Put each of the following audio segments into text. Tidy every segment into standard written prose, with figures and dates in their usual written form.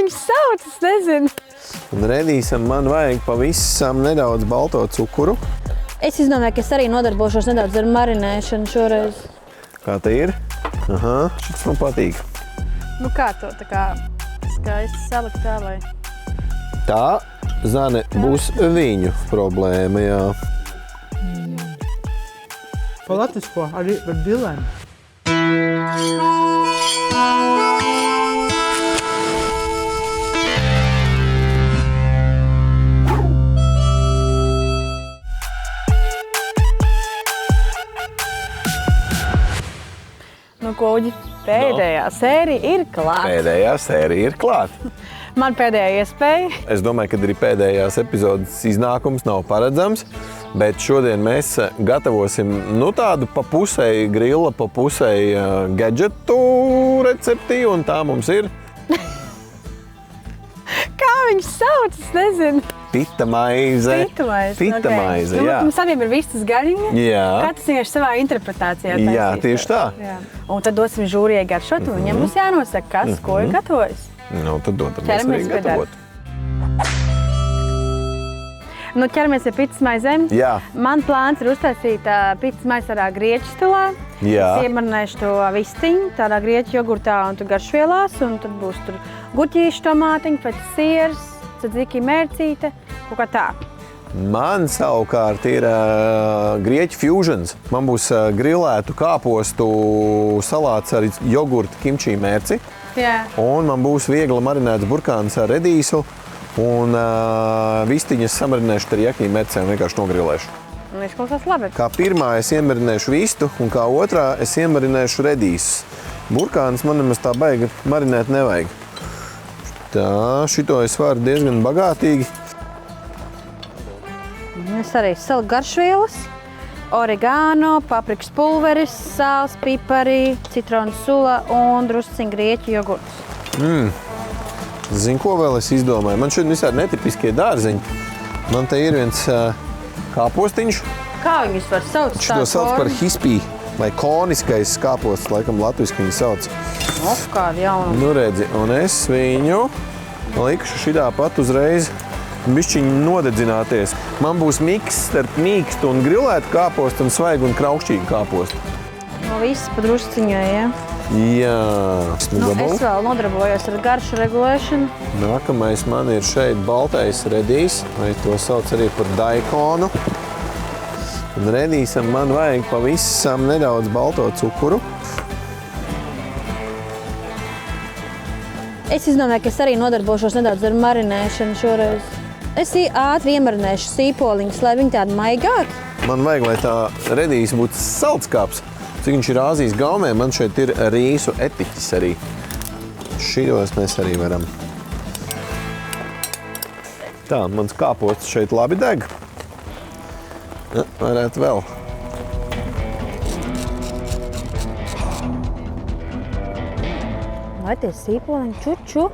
viņš sauc? Es nezinu. Un redīsam man vajag pavisam nedaudz balto cukuru. Es izdomāju, ka es arī nodarbošos nedaudz ar marinēšanu šoreiz. Kā te ir? Aha, šis man patīk. Nu kā to tā kā skaisti salikt tā vai? Tā, Zane, būs viņu problēma, jā. Pa latvisko arī ar bilēm. Nu, Kuģi, pēdējā sērija ir klāta. Pēdējā sērija ir klāta. Man pēdējā iespēja. Es domāju, ka arī pēdējās epizodes iznākums nav paredzams, bet šodien mēs gatavosim tādu pa pusēji grilla, pa pusēji gadžetu recepti, un tā mums ir Kā viņš sauc? Es nezinu. pita maize. Pita maize, jā. Mums abiem ir vistas gaļiņa. Jā. Katrs vienkārši savā interpretācijā taisīs. Jā, tieši tā. Jā. Un tad dosim žūrijai garšot, un viņam būs jānosaka, kas, ko ir gatavojis. Nu, tad dodamies arī Ķeramies pie darba. gatavot. Nu, ķeramies pie pitas maizēm. Jā. Man plāns ir uztaisīt pitas maizi tādā grieķu stilā. Jā. Es iemarinēšu to vistiņu tādā grieķu jogurtā un tu garšvielās, un tad būs tur guķīši, tomātiņi, pēc siers, tzatziki, mērcīte, kaut kā tā. Man savukārt ir grieķu fusions. Man būs grilētu kāpostu salāts ar jogurtu kimči mērci. Jā. Un man būs viegli marinēts burkāns ar redīsu. Un vistiņas samarinēšu teriyaki mērcēm, vienkārši nogrilēšu. Un izklausās labi. Kā pirmā es iemarinēšu vistu, un kā otrā es iemarinēšu redīsus. Burkāns man nemaz tā baigi marinēt nevajag. Tā, šito es varu diezgan bagātīgi. Es arī saliku garšvielas, oregano, paprikas pulveris, sāls, pipari, citronu sula un drusciņ grieķu jogurts. Zinu, ko vēl es izdomāju. Man šeit visādi netipiskie dārziņi. Man te ir viens kāpostiņš. Kā viņus var saukt? Šito sauc par hispī vai koniskais kāposts, laikam latviski viņi sauc. Kāda jauna. Nu redzi, un es viņu likšu šitā pat uzreiz bišķiņu nodedzināties. Man būs miks starp mīkstu un grilētu kāpostu un svaigu un kraukšķīgu kāpostu. No viss pa drusciņai, ja? Jā. Nu, es vēl nodarbojos ar garšu regulēšanu. Nākamais man ir šeit baltais redīs, vai to sauc arī par daikonu. Un redīsam man vajag pavisam nedaudz balto cukuru. Es izdomāju, ka es arī nodarbošos nedaudz ar marinēšanu šoreiz. Es ātri iemarinēšu sīpoliņus, lai viņi tādi maigāki. Man vajag, lai tā redīs būtu saldskāps. Cik viņš ir Āzijas gaumē, man šeit ir rīsu etiķis arī. Šitos mēs arī varam. Tā, mans kāposts šeit labi deg. Ja, varētu vēl. Vai tie sīpoliņi čuču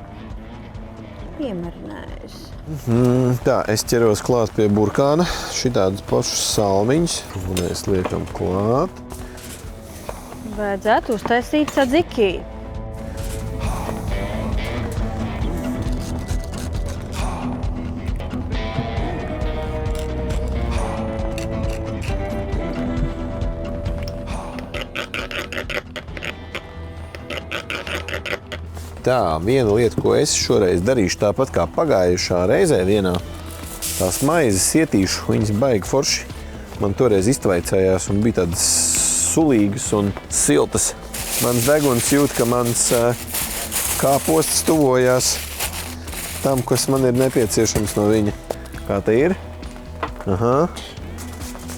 iemarinējusi? Tā, es ķeros klāt pie burkāna. Šitādus pašus salmiņus. Un mēs liekam klāt. Vajadzētu uztaisīt tzatziki. Tā, viena lieta, ko es šoreiz darīšu tāpat kā pagājušā reizē vienā. Tās maizes ietīšu, viņas baigi forši. Man toreiz iztvaicējās un bija tādas sulīgas un siltas. Mans deguns jūt, ka mans kāposts tuvojās tam, kas man ir nepieciešams no viņa. Kā te ir? Aha.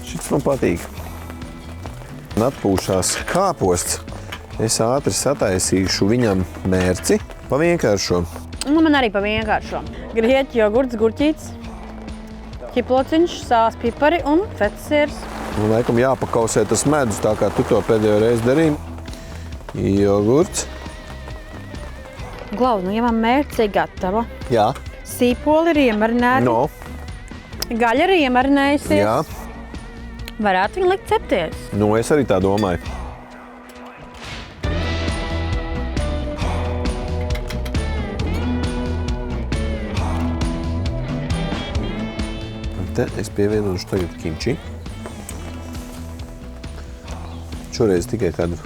Šis man patīk. Un atpūšās kāposts. Es ātri sataisīšu viņam mērci pa vienkāršo. Nu, man arī pa vienkāršo. Grieķu jogurts, gurķītis, ķiplociņš, sāls, pipari un fetas. Un laikam jāpakausē tas medus, tā kā tu to pēdējo reizi darīji. Jogurts. Glau, nu, ja man mērce ir gatava. Jā. Sīpoli ir iemarināti. No. Gaļa ir iemarinējusies. Jā. Varētu viņu likt cepties. Nu, es arī tā domāju. te es pievienošu tagad kimči. Šoreiz tikai kādu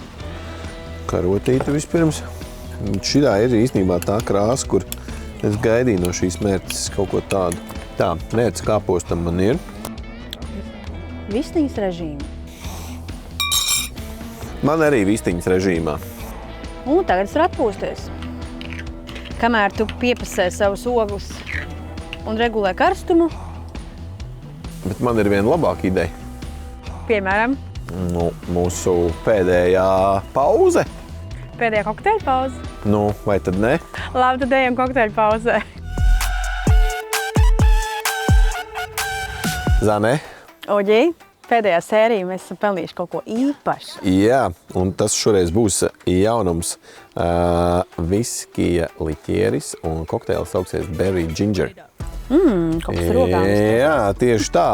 karotīti vispirms. Šitā ir īstenībā tā krāsa, kur es gaidīju no šīs mērces kaut ko tādu. Tā, mērces kāpostam man ir. Vistiņas režīma. Man arī vistiņas režīmā. Un tagad es varu atpūsties. Kamēr tu piepasē savus ogus un regulē karstumu. Bet man ir viena labāka ideja. Piemēram, Mūsu pēdējā pauze. pēdējā kokteļa pauze. Vai tad ne? Labi, tad ejam kokteļa pauzē. Zane? Oģī, pēdējā sērija mēs esam pelnījuši kaut ko īpašu. Jā, un tas šoreiz būs jaunums viskija liķieris un kokteils sauksies Berry Ginger. Kaut kas rogāms. Jā, tieši tā.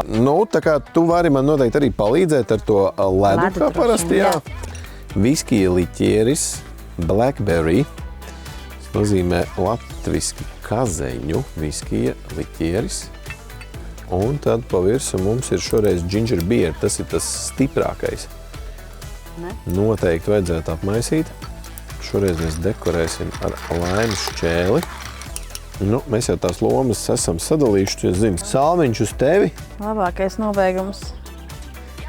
Tā kā tu vari man noteikti arī palīdzēt ar to ledu, kā parasti, jā. Viskija liķieris Blackberry. Tas nozīmē latviski kazeņu viskija liķieris. Un tad pa virsu mums ir šoreiz ginger beer. Tas ir tas stiprākais. Noteikti vajadzētu apmaisīt. Šoreiz mēs dekorēsim ar laimes šķēli. Mēs jau tās lomas esam sadalījuši, es zinu. Salmiņš uz tevi. Labākais nobeigums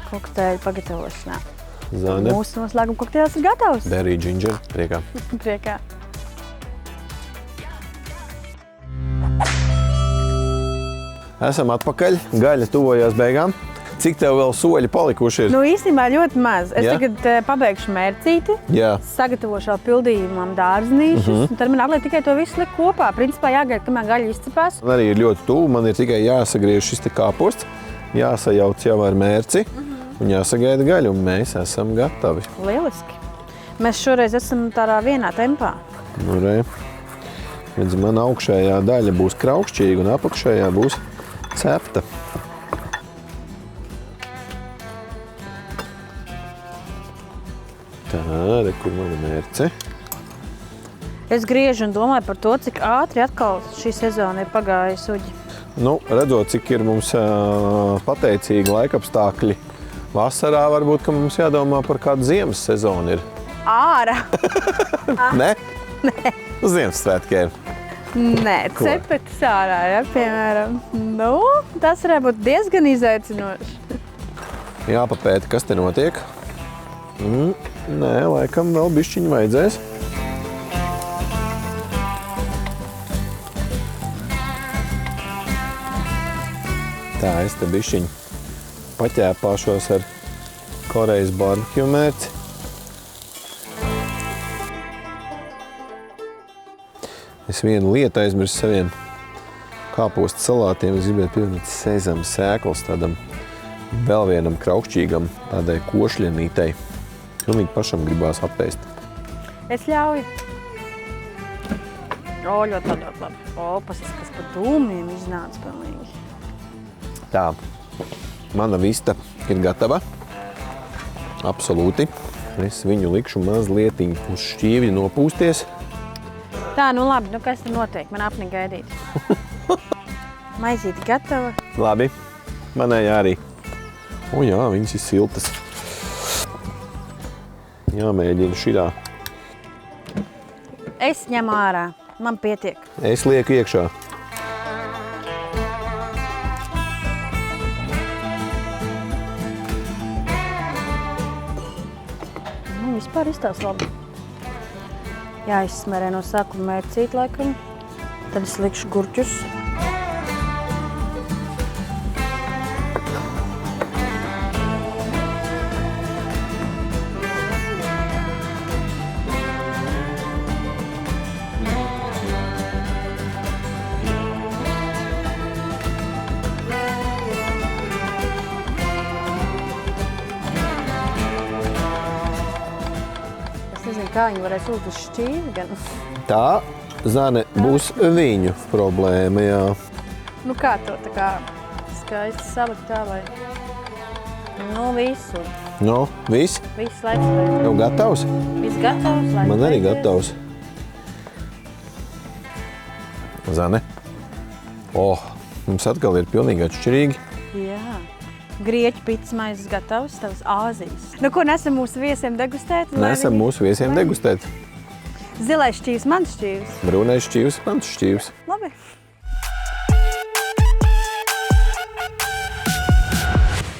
kokteļa pagatavošanā. Zane. Mūsu noslēguma kokteils ir gatavs. Berry Ginger. Priekā. Priekā. Esam atpakaļ. Gaļa tuvojās beigām. Cik tev vēl soļi palikuši ir? Īstenībā ļoti maz. Es Jā? tagad pabeigšu mērcīti, Jā. sagatavošu vēl pildījumam dārznīšus, un tad man atliek tikai to visu likt kopā. Principā jāgaida, kamēr gaļa izcepās. Man arī ir ļoti tuvu. Man ir tikai jāsagriež šis te kāposts, jāsajauc jau ar mērci un jāsagaida gaļa, un mēs esam gatavi. Lieliski. Mēs šoreiz esam tādā vienā tempā. Redz, man augšējā daļa būs kraukšķīga un apakšējā būs cepta. Tā, kur mana mērce. Es griežu un domāju par to, cik ātri atkal šī sezona ir pagājusi, Uģi. Redzot, cik ir mums pateicīgi laikapstākļi vasarā, varbūt, ka mums jādomā par kādu ziemas sezonu ir. Ārā! Ne? Nē. Uz Ziemassvētkiem. Nē, cepetis ārā, ja, piemēram. Tas varētu būt diezgan izaicinoši. Jāpapēta, kas te notiek. Nē, laikam vēl bišķiņu vajadzēs. Tā, es te bišķiņu paķēpāšos ar Korejas barbekju mērci. Es vienu lietu aizmirsu saviem kāpostu salātiem. Es gribētu pievienot sezama sēklas tādam vēl vienam kraukšķīgam tādai košļenītei. Pilnīgi pašam gribās apēst. Es ļauju. Ļoti labi. Pasis, kas pa dūmiem iznāca pilnīgi. Tā, mana vista ir gatava. Absolūti. Es viņu likšu mazlietiņ uz šķīvļa nopūsties. Tā, labi, kas te notiek? Man apni gaidīt. Maizīte gatava. Labi, manējā arī. Jā, viņas ir siltas. Jāmēģina šitā. Es ņemu ārā. Man pietiek. Es lieku iekšā. Vispār izstāsta labi. Jāizsmerē no sākuma mērcīt laikam. Tad es likšu gurķus. Kā viņi varēs būt uz šķīvi gan? Tā, Zane, būs viņu problēma, jā. Kā to tā kā skaisti salikt tā, lai... visu. Viss? Viss laiks. Jau gatavs? Viss gatavs. Man arī gatavs. Zane. Mums atkal ir pilnīgi atšķirīgi Grieķu pīcis maizes gatavs, tavs Āzijas. Nu, ko nesam mūsu viesiem degustēt? Nesam mūsu viesiem degustēt. Zilais šķīvs, mans šķīvs. Brūnais šķīvs, mans šķīvs. Labi.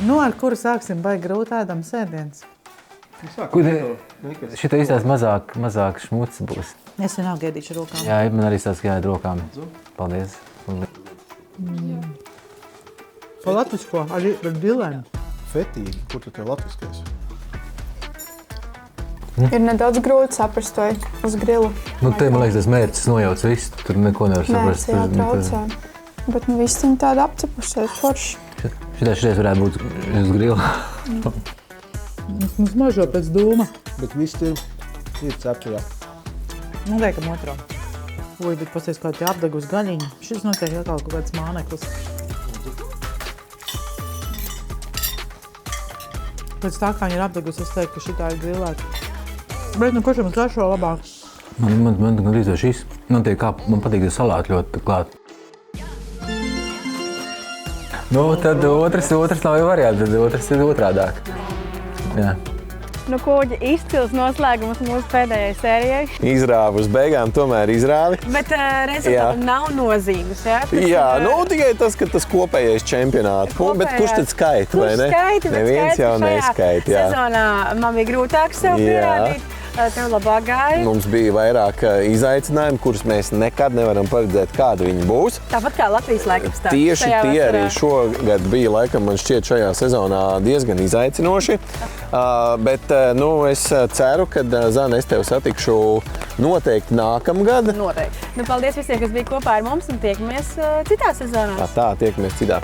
Nu, ar kuru sāksim baigi grūti ēdam sēdiens? Šitā izstās mazāk šmuts būs. Es vienalga ēdīšu rokām. Jā, man arī stāsts, ka jāied rokām. Paldies. Pa latvisko, arī ar dilēm. Fetīgi, kur tu tev latviskais? Ir nedaudz grūti saprast to uz grila. Nu, te, man liekas, tas mērķis nojauc visu. Tur neko nevar saprast. Mērķis jātraucē. Bet nu viss viņi tādi apcepušies forši. Šitais varētu būt uz grila. Mums mažo pēc dūma. Bet viss ir ceptajā. Nu, liekam otro. Ui, bet pasties kā tie apdegus gaļiņi. Šis noteikti atkal kaut kāds māneklis. Pēc tā, kā viņi ir apdegus, es teiktu, ka šitā ir grilēta. Bet nu, kurš jums garšo labāk? Man gandrīz šis. Man patīk salāti ļoti klāt. Nu, tad otrs nav jau variants, tad otrs ir otrādāk. Jā. Nu, Kūģi, izcils noslēgums mūsu pēdējai sērijai. Izrāvi uz beigām, tomēr izrāvi. Bet rezultātam nav nozīmes, jā? Jā, nu tikai tas, ka tas kopējais čempionāts. Bet kurš tad skaita, vai ne? Kurš skaita? Neviens jau neskaita, jā. Sezonā man bija grūtāk sev pierādīt. Tev labāk gāja. Mums bija vairāk izaicinājumu, kurus mēs nekad nevaram paredzēt, kādi viņi būs. Tāpat kā Latvijas laikapstākļi. Tieši tie arī šogad bija, laikam, man šķiet šajā sezonā diezgan izaicinoši. Bet es ceru, ka, Zana, es tevi satikšu noteikti nākamgad. Noteikti. Nu, paldies visiem, kas bija kopā ar mums un tiekamies citā sezonā. Tā, tiekamies citā.